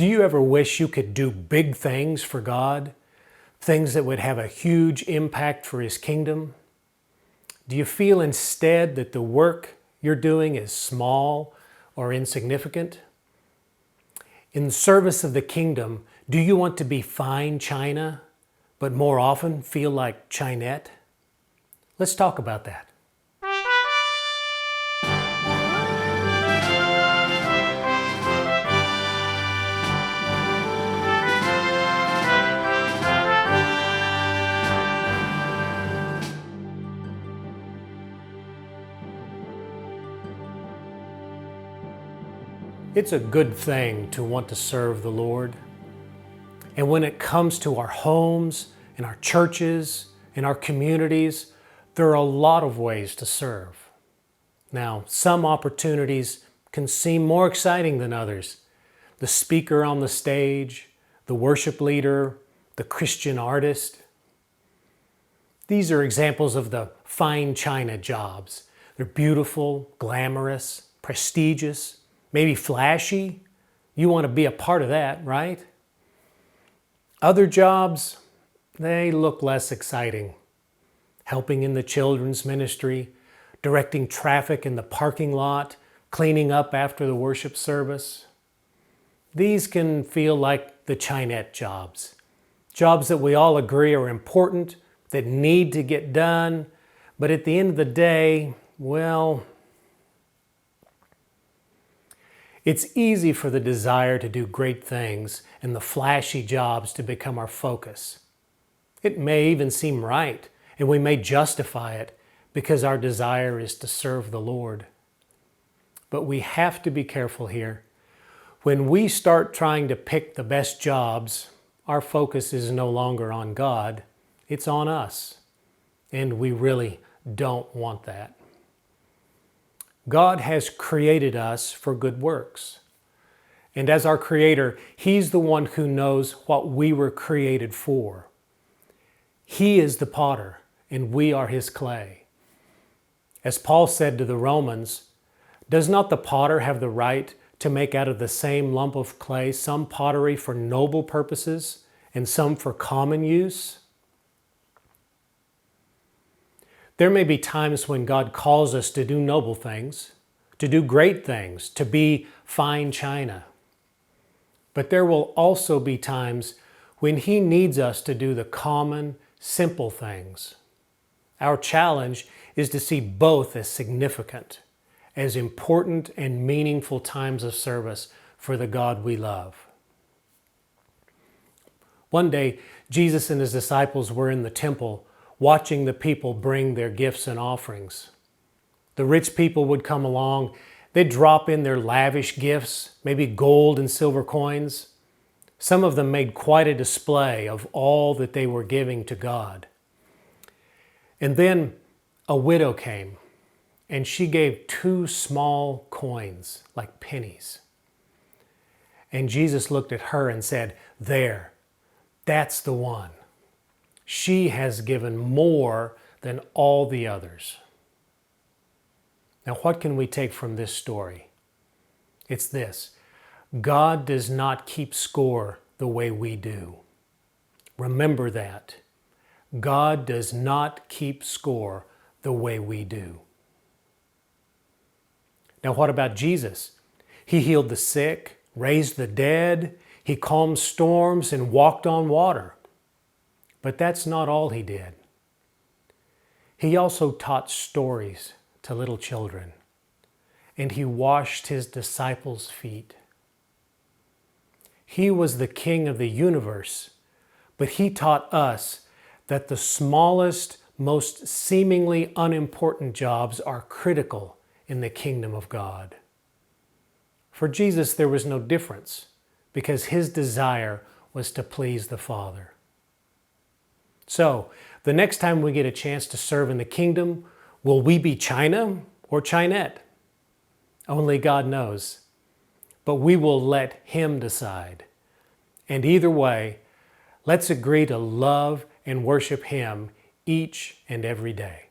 Do you ever wish you could do big things for God? Things that would have a huge impact for His kingdom? Do you feel instead that the work you're doing is small or insignificant? In service of the kingdom, do you want to be fine china, but more often feel like Chinet? Let's talk about that. It's a good thing to want to serve the Lord. And when it comes to our homes and our churches and our communities, there are a lot of ways to serve. Now, some opportunities can seem more exciting than others. The speaker on the stage, the worship leader, the Christian artist. These are examples of the fine china jobs. They're beautiful, glamorous, prestigious, maybe flashy. You want to be a part of that, right? Other jobs, they look less exciting. Helping in the children's ministry, directing traffic in the parking lot, cleaning up after the worship service. These can feel like the Chinet jobs. Jobs that we all agree are important, that need to get done, but at the end of the day, well, it's easy for the desire to do great things and the flashy jobs to become our focus. It may even seem right, and we may justify it because our desire is to serve the Lord. But we have to be careful here. When we start trying to pick the best jobs, our focus is no longer on God, it's on us. And we really don't want that. God has created us for good works. And as our Creator, He's the one who knows what we were created for. He is the potter, and we are His clay. As Paul said to the Romans, does not the potter have the right to make out of the same lump of clay some pottery for noble purposes and some for common use? There may be times when God calls us to do noble things, to do great things, to be fine china. But there will also be times when He needs us to do the common, simple things. Our challenge is to see both as significant, as important and meaningful times of service for the God we love. One day, Jesus and His disciples were in the temple watching the people bring their gifts and offerings. The rich people would come along, they'd drop in their lavish gifts, maybe gold and silver coins. Some of them made quite a display of all that they were giving to God. And then a widow came, and she gave 2 small coins, like pennies. And Jesus looked at her and said, "There, that's the one. She has given more than all the others." Now, what can we take from this story? It's this: God does not keep score the way we do. Remember that. God does not keep score the way we do. Now, what about Jesus? He healed the sick, raised the dead, He calmed storms and walked on water. But that's not all He did. He also taught stories to little children, and He washed His disciples' feet. He was the King of the universe, but He taught us that the smallest, most seemingly unimportant jobs are critical in the kingdom of God. For Jesus, there was no difference because His desire was to please the Father. So, the next time we get a chance to serve in the kingdom, will we be China or Chinet? Only God knows. But we will let Him decide. And either way, let's agree to love and worship Him each and every day.